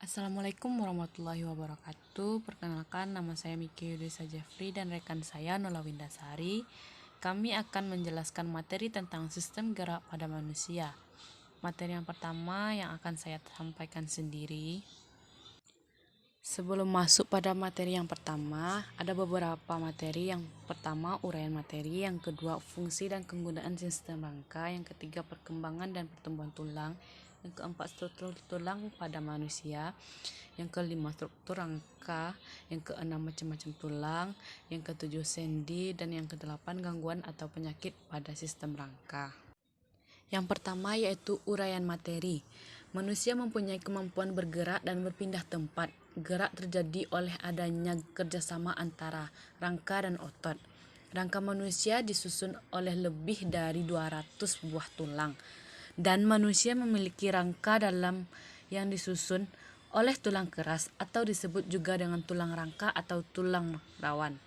Assalamualaikum warahmatullahi wabarakatuh. Perkenalkan, nama saya Miki Yudhisa Jeffrey dan rekan saya Nola Windasari. Kami akan menjelaskan materi tentang sistem gerak pada manusia. Materi yang pertama yang akan saya sampaikan sendiri. Sebelum masuk pada materi yang pertama, ada beberapa materi. Yang pertama, uraian materi. Yang kedua, fungsi dan kegunaan sistem rangka. Yang ketiga, perkembangan dan pertumbuhan tulang. Yang keempat, struktur tulang pada manusia. Yang kelima, struktur rangka. Yang keenam, macam-macam tulang. Yang ketujuh, sendi. Dan yang kedelapan, gangguan atau penyakit pada sistem rangka. Yang pertama yaitu uraian materi. Manusia mempunyai kemampuan bergerak dan berpindah tempat. Gerak terjadi oleh adanya kerjasama antara rangka dan otot. Rangka manusia disusun oleh lebih dari 200 buah tulang. Dan manusia memiliki rangka dalam yang disusun oleh tulang keras atau disebut juga dengan tulang rangka atau tulang rawan.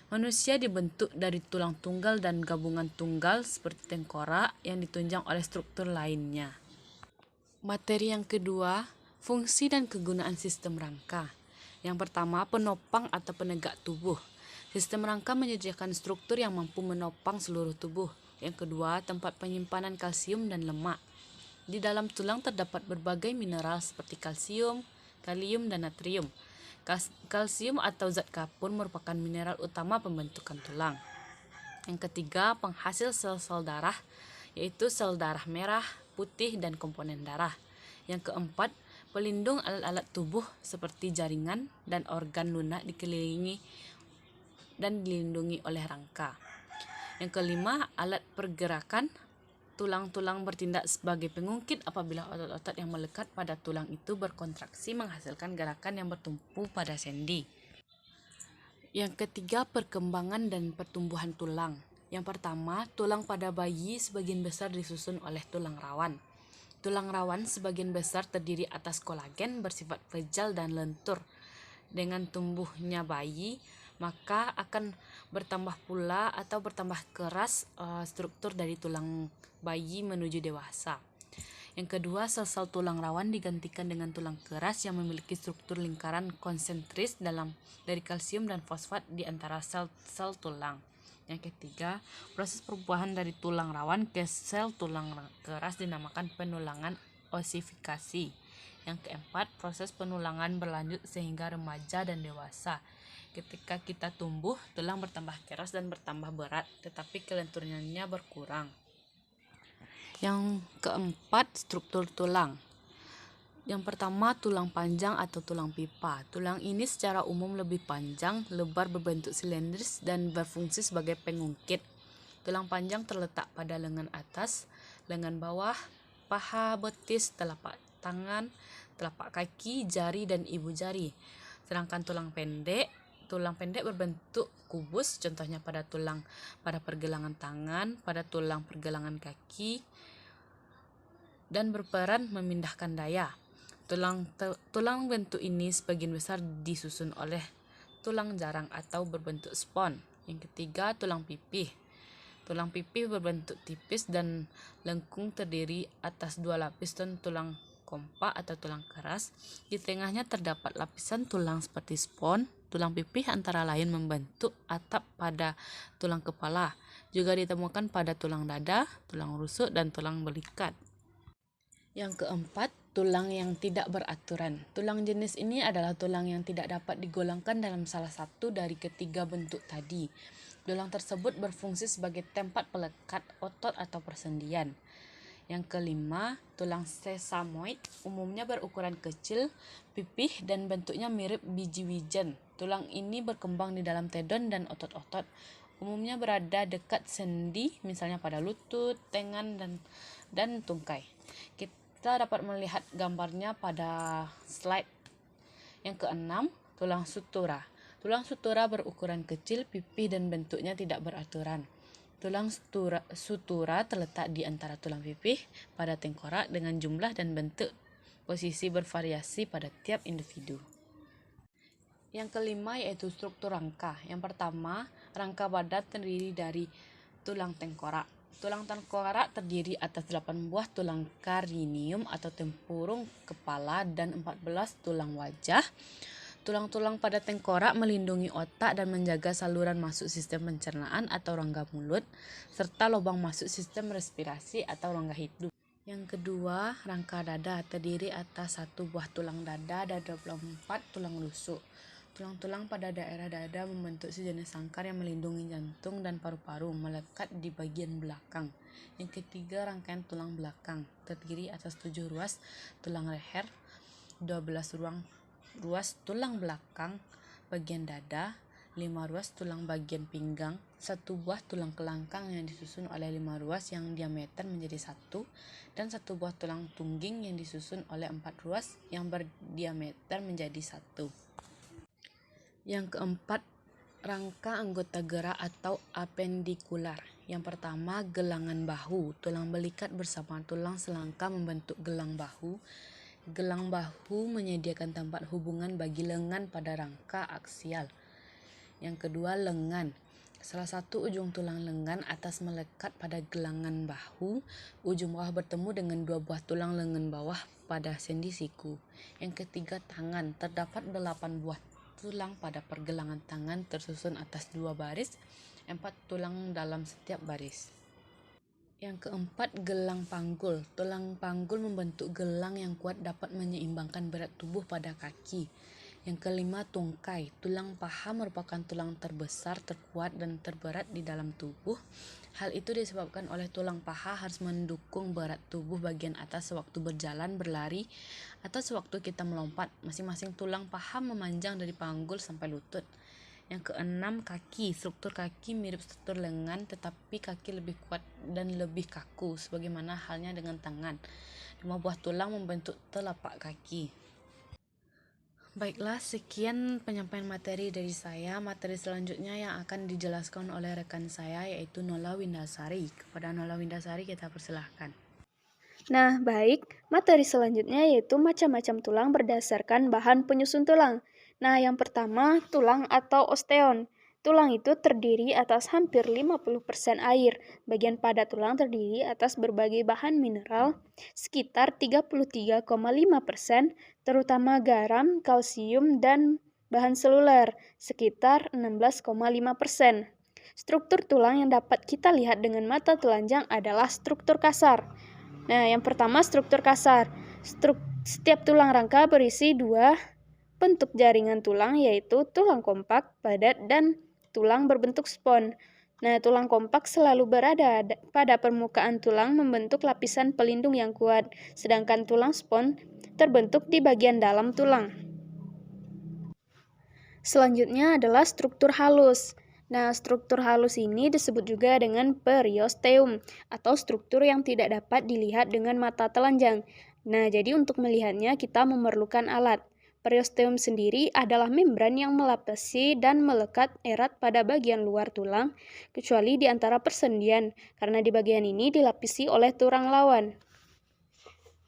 Manusia dibentuk dari tulang tunggal dan gabungan tunggal seperti tengkorak yang ditunjang oleh struktur lainnya. Materi yang kedua, fungsi dan kegunaan sistem rangka. Yang pertama, penopang atau penegak tubuh. Sistem rangka menyediakan struktur yang mampu menopang seluruh tubuh. Yang kedua, tempat penyimpanan kalsium dan lemak. Di dalam tulang terdapat berbagai mineral seperti kalsium, kalium, dan natrium. Kalsium atau zat kapur merupakan mineral utama pembentukan tulang. Yang ketiga, penghasil sel-sel darah, yaitu sel darah merah, putih, dan komponen darah. Yang keempat, pelindung alat-alat tubuh seperti jaringan dan organ lunak dikelilingi dan dilindungi oleh rangka. Yang kelima, alat pergerakan. Tulang-tulang bertindak sebagai pengungkit apabila otot-otot yang melekat pada tulang itu berkontraksi menghasilkan gerakan yang bertumpu pada sendi. Yang ketiga, perkembangan dan pertumbuhan tulang. Yang pertama, tulang pada bayi sebagian besar disusun oleh tulang rawan. Tulang rawan sebagian besar terdiri atas kolagen bersifat fragile dan lentur. Dengan tumbuhnya bayi, maka akan bertambah pula atau bertambah keras struktur dari tulang bayi menuju dewasa. Yang kedua, sel-sel tulang rawan digantikan dengan tulang keras yang memiliki struktur lingkaran konsentris dari kalsium dan fosfat di antara sel-sel tulang. Yang ketiga, proses perubahan dari tulang rawan ke sel tulang keras dinamakan penulangan osifikasi. Yang keempat, proses penulangan berlanjut sehingga remaja dan dewasa. Ketika kita tumbuh, tulang bertambah keras dan bertambah berat, tetapi kelenturannya berkurang. Yang keempat, struktur tulang. Yang pertama, tulang panjang atau tulang pipa. Tulang ini secara umum lebih panjang, lebar, berbentuk silindris, dan berfungsi sebagai pengungkit. Tulang panjang terletak pada lengan atas, lengan bawah, paha, betis, telapak tangan, telapak kaki, jari, dan ibu jari. Sedangkan tulang pendek berbentuk kubus, contohnya pada pergelangan tangan, pada tulang pergelangan kaki, dan berperan memindahkan daya. Tulang bentuk ini sebagian besar disusun oleh tulang jarang atau berbentuk spons. Yang ketiga, tulang pipih. Tulang pipih berbentuk tipis dan lengkung, terdiri atas dua lapisan tulang kompak atau tulang keras. Di tengahnya terdapat lapisan tulang seperti spons. Tulang pipih antara lain membentuk atap pada tulang kepala. Juga ditemukan pada tulang dada, tulang rusuk, dan tulang belikat. Yang keempat, tulang yang tidak beraturan. Tulang jenis ini adalah tulang yang tidak dapat digolongkan dalam salah satu dari ketiga bentuk tadi. Tulang tersebut berfungsi sebagai tempat pelekat otot atau persendian. Yang kelima, tulang sesamoid umumnya berukuran kecil, pipih, dan bentuknya mirip biji wijen. Tulang ini berkembang di dalam tendon dan otot-otot. Umumnya berada dekat sendi, misalnya pada lutut, tangan, dan tungkai. Kita dapat melihat gambarnya pada slide. Yang keenam, tulang sutura. Tulang sutura berukuran kecil, pipih, dan bentuknya tidak beraturan. Tulang sutura terletak di antara tulang pipih pada tengkorak dengan jumlah dan bentuk posisi bervariasi pada tiap individu. Yang kelima yaitu struktur rangka. Yang pertama, rangka badan terdiri dari tulang tengkorak. Tulang tengkorak terdiri atas 8 buah tulang carinium atau tempurung kepala dan 14 tulang wajah. Tulang-tulang pada tengkorak melindungi otak dan menjaga saluran masuk sistem pencernaan atau rongga mulut, serta lubang masuk sistem respirasi atau rongga hidup. Yang kedua, rangka dada terdiri atas 1 buah tulang dada dan 24 tulang rusuk. Tulang-tulang pada daerah dada membentuk sejenis sangkar yang melindungi jantung dan paru-paru, melekat di bagian belakang. Yang ketiga, rangkaian tulang belakang terdiri atas 7 ruas tulang leher, 12 ruas tulang belakang bagian dada, 5 ruas tulang bagian pinggang, 1 buah tulang kelangkang yang disusun oleh 5 ruas yang diameter menjadi 1, dan 1 buah tulang tungging yang disusun oleh 4 ruas yang berdiameter menjadi 1. Yang keempat, rangka anggota gerak atau apendikular. Yang pertama, gelangan bahu. Tulang belikat bersama tulang selangka membentuk gelang bahu. Gelang bahu menyediakan tempat hubungan bagi lengan pada rangka aksial. Yang kedua, lengan. Salah satu ujung tulang lengan atas melekat pada gelangan bahu. Ujung bawah bertemu dengan 2 buah tulang lengan bawah pada sendi siku. Yang ketiga, tangan. Terdapat 8 buah tulang pada pergelangan tangan tersusun atas 2 baris, 4 tulang dalam setiap baris. Yang keempat, gelang panggul. Tulang panggul membentuk gelang yang kuat dapat menyeimbangkan berat tubuh pada kaki. Yang kelima, tungkai. Tulang paha merupakan tulang terbesar, terkuat, dan terberat di dalam tubuh. Hal itu disebabkan oleh tulang paha harus mendukung berat tubuh bagian atas sewaktu berjalan, berlari, atau sewaktu kita melompat. Masing-masing tulang paha memanjang dari panggul sampai lutut. Yang keenam, kaki. Struktur kaki mirip struktur lengan, tetapi kaki lebih kuat dan lebih kaku, sebagaimana halnya dengan tangan. 5 buah tulang membentuk telapak kaki. Baiklah, sekian penyampaian materi dari saya. Materi selanjutnya yang akan dijelaskan oleh rekan saya yaitu Nola Windasari. Kepada Nola Windasari kita persilahkan. Nah, baik. Materi selanjutnya yaitu macam-macam tulang berdasarkan bahan penyusun tulang. Nah, yang pertama, tulang atau osteon. Tulang itu terdiri atas hampir 50% air. Bagian padat tulang terdiri atas berbagai bahan mineral, sekitar 33,5%, terutama garam, kalsium, dan bahan seluler, sekitar 16,5%. Struktur tulang yang dapat kita lihat dengan mata telanjang adalah struktur kasar. Nah, yang pertama struktur kasar. Setiap tulang rangka berisi 2 bentuk jaringan tulang, yaitu tulang kompak, padat, dan tulang berbentuk spons. Nah, tulang kompak selalu berada pada permukaan tulang membentuk lapisan pelindung yang kuat, sedangkan tulang spons terbentuk di bagian dalam tulang. Selanjutnya adalah struktur halus. Nah, struktur halus ini disebut juga dengan periosteum atau struktur yang tidak dapat dilihat dengan mata telanjang. Nah, jadi untuk melihatnya kita memerlukan alat. Periosteum sendiri adalah membran yang melapisi dan melekat erat pada bagian luar tulang, kecuali di antara persendian, karena di bagian ini dilapisi oleh tulang lawan.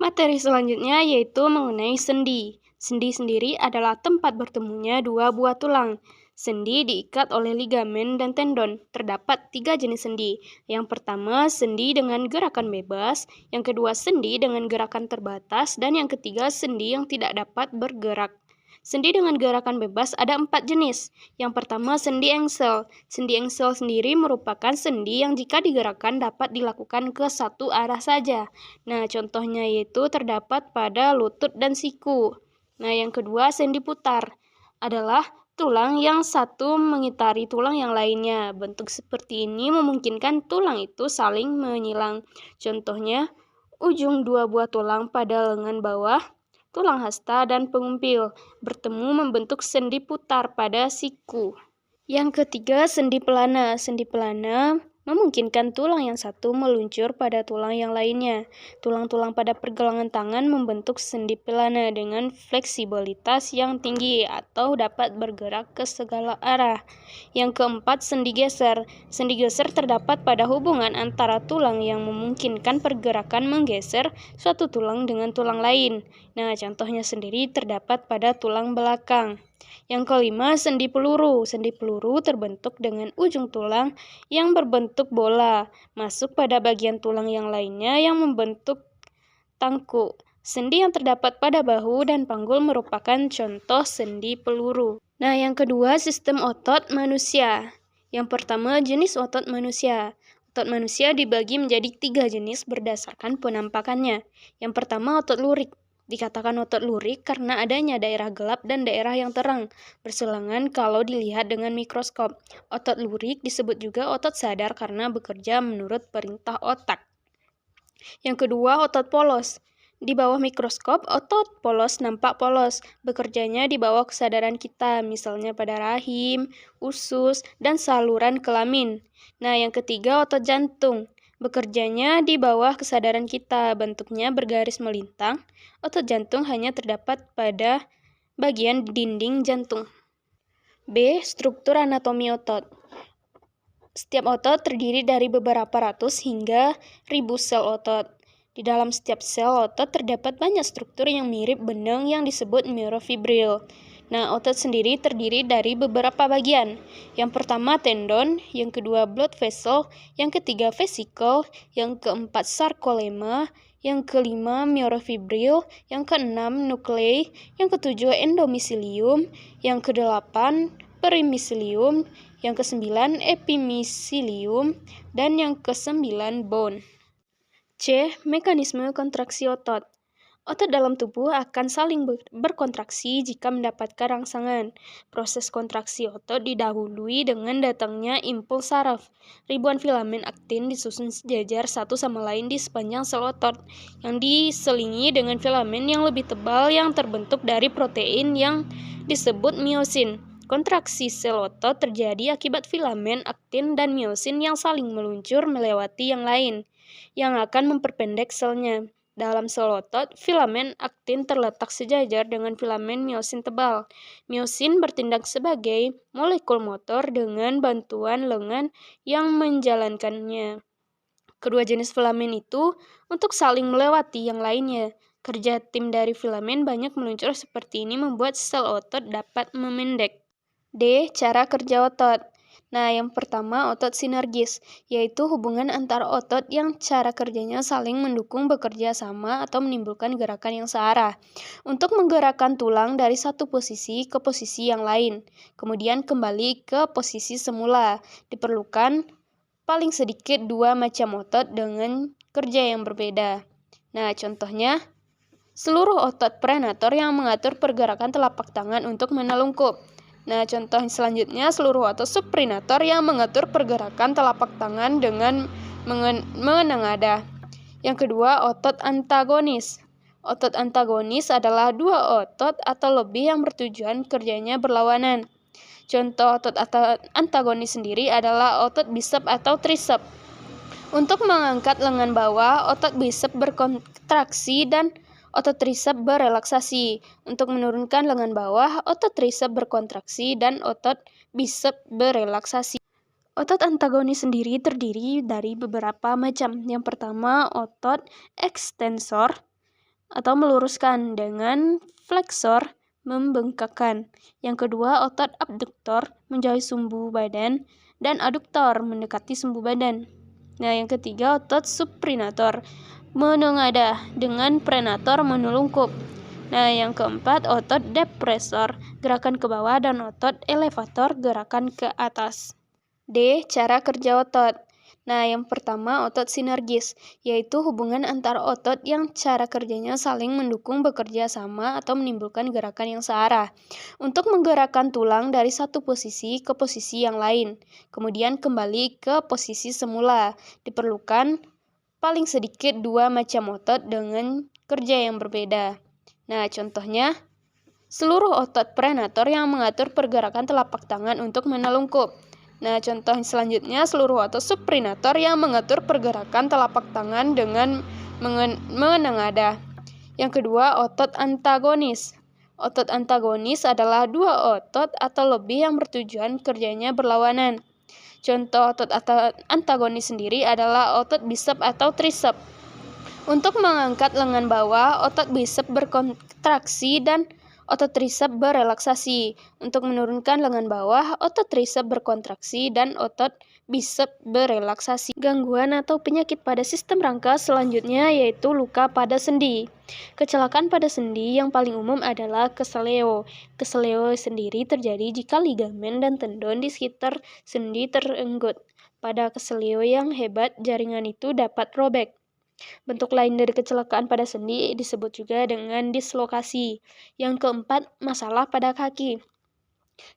Materi selanjutnya yaitu mengenai sendi. Sendi sendiri adalah tempat bertemunya 2 buah tulang. Sendi diikat oleh ligamen dan tendon. Terdapat 3 jenis sendi. Yang pertama, sendi dengan gerakan bebas. Yang kedua, sendi dengan gerakan terbatas. Dan yang ketiga, sendi yang tidak dapat bergerak. Sendi dengan gerakan bebas ada 4 jenis. Yang pertama, sendi engsel. Sendi engsel sendiri merupakan sendi yang jika digerakkan dapat dilakukan ke satu arah saja. Nah, contohnya yaitu terdapat pada lutut dan siku. Nah, yang kedua, sendi putar adalah tulang yang satu mengitari tulang yang lainnya. Bentuk seperti ini memungkinkan tulang itu saling menyilang. Contohnya, ujung 2 buah tulang pada lengan bawah, tulang hasta dan pengumpil, bertemu membentuk sendi putar pada siku. Yang ketiga, sendi pelana. Sendi pelana memungkinkan tulang yang satu meluncur pada tulang yang lainnya. Tulang-tulang pada pergelangan tangan membentuk sendi pelana dengan fleksibilitas yang tinggi atau dapat bergerak ke segala arah. Yang keempat, sendi geser. Sendi geser terdapat pada hubungan antara tulang yang memungkinkan pergerakan menggeser suatu tulang dengan tulang lain. Nah, contohnya sendiri terdapat pada tulang belakang. Yang kelima, sendi peluru. Sendi peluru terbentuk dengan ujung tulang yang berbentuk bola, masuk pada bagian tulang yang lainnya yang membentuk tangku. Sendi yang terdapat pada bahu dan panggul merupakan contoh sendi peluru. Nah, yang kedua, sistem otot manusia. Yang pertama, jenis otot manusia. Otot manusia dibagi menjadi 3 jenis berdasarkan penampakannya. Yang pertama, otot lurik. Dikatakan otot lurik karena adanya daerah gelap dan daerah yang terang, berselangan kalau dilihat dengan mikroskop. Otot lurik disebut juga otot sadar karena bekerja menurut perintah otak. Yang kedua, otot polos. Di bawah mikroskop, otot polos nampak polos. Bekerjanya di bawah kesadaran kita, misalnya pada rahim, usus, dan saluran kelamin. Nah, yang ketiga, otot jantung. Bekerjanya di bawah kesadaran kita, bentuknya bergaris melintang. Otot jantung hanya terdapat pada bagian dinding jantung. B. Struktur anatomi otot. Setiap otot terdiri dari beberapa ratus hingga ribu sel otot. Di dalam setiap sel otot terdapat banyak struktur yang mirip benang yang disebut myofibril. Nah, otot sendiri terdiri dari beberapa bagian. Yang pertama tendon, yang kedua blood vessel, yang ketiga vesicle, yang keempat sarcolemma, yang kelima myofibril, yang keenam nuklei, yang ketujuh endomycelium, yang kedelapan perimycelium, yang kesembilan epimycelium, dan yang kesembilan bone. C. Mekanisme kontraksi otot. Otot dalam tubuh akan saling berkontraksi jika mendapatkan rangsangan. Proses kontraksi otot didahului dengan datangnya impuls saraf. Ribuan filamen aktin disusun sejajar satu sama lain di sepanjang sel otot, yang diselingi dengan filamen yang lebih tebal yang terbentuk dari protein yang disebut miosin. Kontraksi sel otot terjadi akibat filamen aktin dan miosin yang saling meluncur melewati yang lain, yang akan memperpendek selnya. Dalam sel otot, filamen aktin terletak sejajar dengan filamen miosin tebal. Miosin bertindak sebagai molekul motor dengan bantuan lengan yang menjalankannya. Kedua jenis filamen itu untuk saling melewati yang lainnya. Kerja tim dari filamen banyak meluncur seperti ini membuat sel otot dapat memendek. D. Cara kerja otot. Nah, yang pertama otot sinergis, yaitu hubungan antara otot yang cara kerjanya saling mendukung bekerja sama atau menimbulkan gerakan yang searah. Untuk menggerakkan tulang dari satu posisi ke posisi yang lain, kemudian kembali ke posisi semula, diperlukan paling sedikit 2 macam otot dengan kerja yang berbeda. Nah, contohnya, seluruh otot prenator yang mengatur pergerakan telapak tangan untuk menelungkup. Nah, contoh selanjutnya, seluruh otot suprinator yang mengatur pergerakan telapak tangan dengan menengadah. Yang kedua, otot antagonis. Otot antagonis adalah 2 otot atau lebih yang bertujuan kerjanya berlawanan. Contoh otot antagonis sendiri adalah otot bisep atau trisep. Untuk mengangkat lengan bawah, otot bisep berkontraksi dan otot trisep berelaksasi. Untuk menurunkan lengan bawah, otot trisep berkontraksi dan otot bisep berelaksasi. Otot antagonis sendiri terdiri dari beberapa macam. Yang pertama, otot ekstensor atau meluruskan dengan fleksor membengkakkan. Yang kedua, otot abduktor menjauhi sumbu badan dan aduktor mendekati sumbu badan. Nah, yang ketiga, otot suprinator menengadah dengan prenator menelungkup. Nah, yang keempat, otot depresor gerakan ke bawah dan otot elevator gerakan ke atas. D. Cara kerja otot. Nah, yang pertama otot sinergis, yaitu hubungan antara otot yang cara kerjanya saling mendukung bekerja sama atau menimbulkan gerakan yang searah. Untuk menggerakkan tulang dari satu posisi ke posisi yang lain, kemudian kembali ke posisi semula, diperlukan paling sedikit 2 macam otot dengan kerja yang berbeda. Nah, contohnya, seluruh otot prenator yang mengatur pergerakan telapak tangan untuk menelungkup. Nah, contoh selanjutnya, seluruh otot suprinator yang mengatur pergerakan telapak tangan dengan menengadah. Yang kedua, otot antagonis. Otot antagonis adalah 2 otot atau lebih yang bertujuan kerjanya berlawanan. Contoh otot antagonis sendiri adalah otot bisep atau trisep. Untuk mengangkat lengan bawah, otot bisep berkontraksi dan Otot trisep berelaksasi. Untuk menurunkan lengan bawah, otot trisep berkontraksi dan otot bisep berelaksasi. Gangguan atau penyakit pada sistem rangka selanjutnya yaitu luka pada sendi. Kecelakaan pada sendi yang paling umum adalah keseleo. Keseleo sendiri terjadi jika ligamen dan tendon di sekitar sendi terenggut. Pada keseleo yang hebat, jaringan itu dapat robek. Bentuk lain dari kecelakaan pada sendi disebut juga dengan dislokasi. Yang keempat, masalah pada kaki.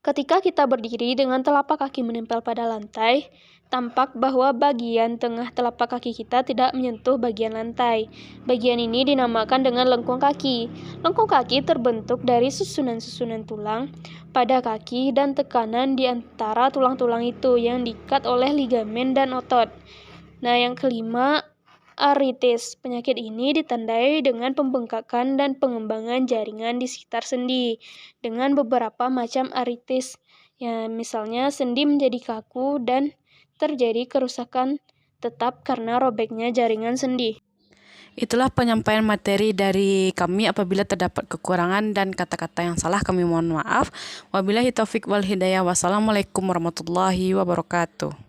Ketika kita berdiri dengan telapak kaki menempel pada lantai, tampak bahwa bagian tengah telapak kaki kita tidak menyentuh bagian lantai. Bagian ini dinamakan dengan lengkung kaki. Lengkung kaki terbentuk dari susunan-susunan tulang pada kaki dan tekanan di antara tulang-tulang itu yang diikat oleh ligamen dan otot. Nah, yang kelima, aritis. Penyakit ini ditandai dengan pembengkakan dan pengembangan jaringan di sekitar sendi dengan beberapa macam aritis. Ya, misalnya sendi menjadi kaku dan terjadi kerusakan tetap karena robeknya jaringan sendi. Itulah penyampaian materi dari kami. Apabila terdapat kekurangan dan kata-kata yang salah, kami mohon maaf. Wabillahi taufik wal hidayah. Wassalamualaikum warahmatullahi wabarakatuh.